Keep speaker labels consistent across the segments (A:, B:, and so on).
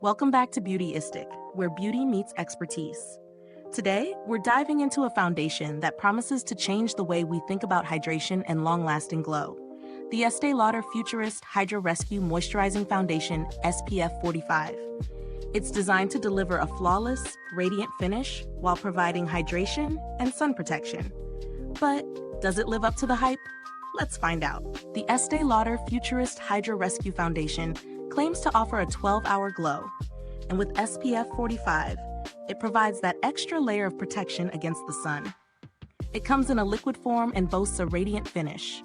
A: Welcome back to Beautyistic, where beauty meets expertise. Today, we're diving into a foundation that promises to change the way we think about hydration and long-lasting glow. The Estée Lauder Futurist Hydra Rescue Moisturizing Foundation SPF 45. It's designed to deliver a flawless, radiant finish while providing hydration and sun protection. But does it live up to the hype? Let's find out. The Estée Lauder Futurist Hydra Rescue Foundation claims to offer a 12-hour glow, and with SPF 45, it provides that extra layer of protection against the sun. It comes in a liquid form and boasts a radiant finish.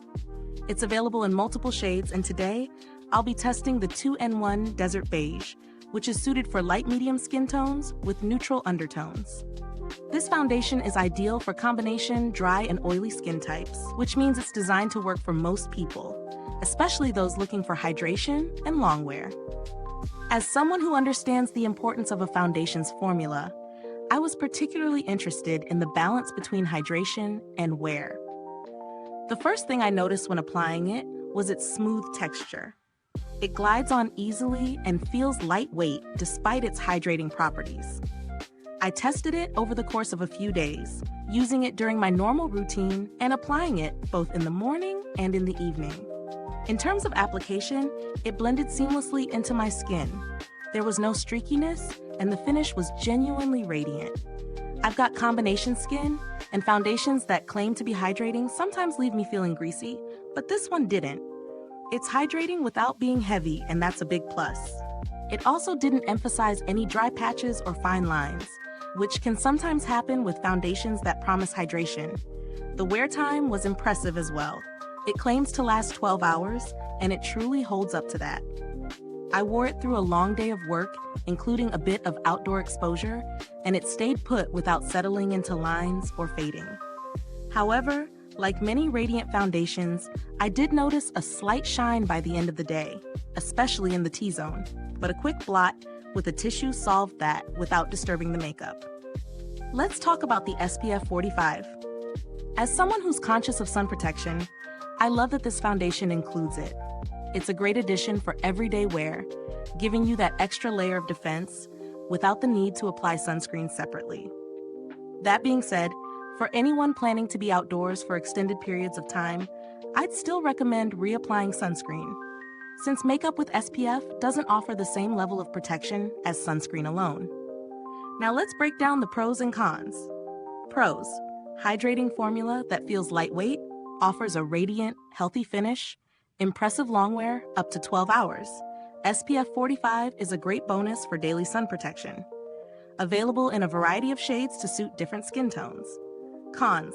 A: It's available in multiple shades, and today, I'll be testing the 2-in-1 Desert Beige, which is suited for light-medium skin tones with neutral undertones. This foundation is ideal for combination dry and oily skin types, which means it's designed to work for most people, especially those looking for hydration and long wear. As someone who understands the importance of a foundation's formula, I was particularly interested in the balance between hydration and wear. The first thing I noticed when applying it was its smooth texture. It glides on easily and feels lightweight despite its hydrating properties. I tested it over the course of a few days, using it during my normal routine and applying it both in the morning and in the evening. In terms of application, it blended seamlessly into my skin. There was no streakiness, and the finish was genuinely radiant. I've got combination skin, and foundations that claim to be hydrating sometimes leave me feeling greasy, but this one didn't. It's hydrating without being heavy, and that's a big plus. It also didn't emphasize any dry patches or fine lines, which can sometimes happen with foundations that promise hydration. The wear time was impressive as well. It claims to last 12 hours, and it truly holds up to that. I wore it through a long day of work, including a bit of outdoor exposure, and it stayed put without settling into lines or fading. However, like many radiant foundations, I did notice a slight shine by the end of the day, especially in the T-zone, but a quick blot with a tissue solved that without disturbing the makeup. Let's talk about the SPF 45. As someone who's conscious of sun protection, I love that this foundation includes it. It's a great addition for everyday wear, giving you that extra layer of defense without the need to apply sunscreen separately. That being said, for anyone planning to be outdoors for extended periods of time, I'd still recommend reapplying sunscreen, since makeup with SPF doesn't offer the same level of protection as sunscreen alone. Now let's break down the pros and cons. Pros: hydrating formula that feels lightweight, offers a radiant, healthy finish, impressive long wear up to 12 hours. SPF 45 is a great bonus for daily sun protection. Available in a variety of shades to suit different skin tones. Cons: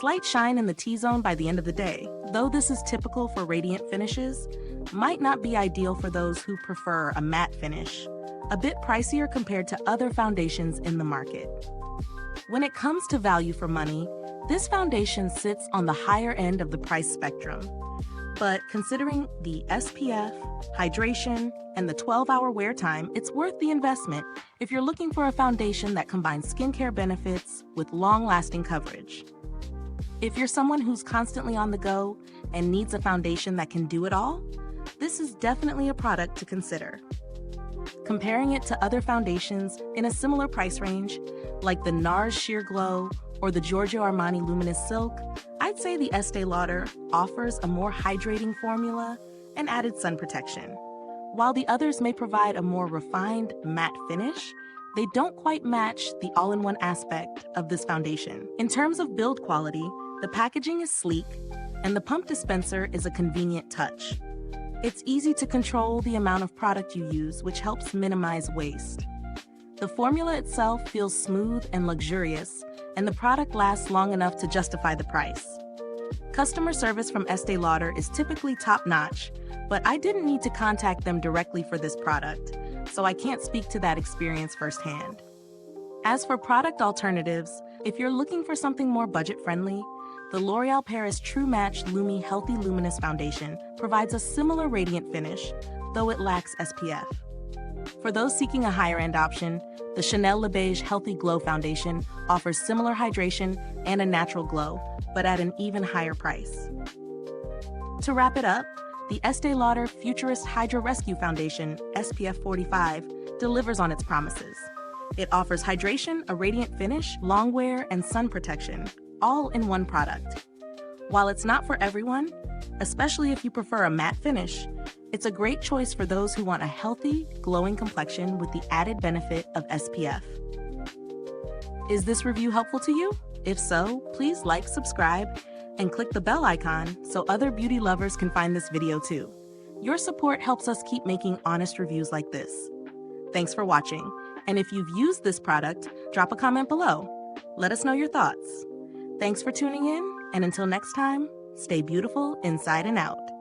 A: slight shine in the T-zone by the end of the day, though this is typical for radiant finishes, might not be ideal for those who prefer a matte finish, a bit pricier compared to other foundations in the market. When it comes to value for money, this foundation sits on the higher end of the price spectrum. But considering the SPF, hydration, and the 12-hour wear time, it's worth the investment if you're looking for a foundation that combines skincare benefits with long-lasting coverage. If you're someone who's constantly on the go and needs a foundation that can do it all, this is definitely a product to consider. Comparing it to other foundations in a similar price range, like the NARS Sheer Glow or the Giorgio Armani Luminous Silk, I'd say the Estée Lauder offers a more hydrating formula and added sun protection. While the others may provide a more refined matte finish, they don't quite match the all-in-one aspect of this foundation. In terms of build quality, the packaging is sleek, and the pump dispenser is a convenient touch. It's easy to control the amount of product you use, which helps minimize waste. The formula itself feels smooth and luxurious, and the product lasts long enough to justify the price. Customer service from Estée Lauder is typically top-notch, but I didn't need to contact them directly for this product, so I can't speak to that experience firsthand. As for product alternatives, if you're looking for something more budget-friendly, the L'Oréal Paris True Match Lumi Healthy Luminous Foundation provides a similar radiant finish, though it lacks SPF. For those seeking a higher-end option, the Chanel Le Beige Healthy Glow Foundation offers similar hydration and a natural glow, but at an even higher price. To wrap it up, the Estée Lauder Futurist Hydra Rescue Foundation SPF 45 delivers on its promises. It offers hydration, a radiant finish, long wear, and sun protection, all in one product. While it's not for everyone, especially if you prefer a matte finish, it's a great choice for those who want a healthy, glowing complexion with the added benefit of SPF. Is this review helpful to you? If so, please like, subscribe, and click the bell icon so other beauty lovers can find this video too. Your support helps us keep making honest reviews like this. Thanks for watching, and if you've used this product, drop a comment below. Let us know your thoughts. Thanks for tuning in, and until next time, stay beautiful inside and out.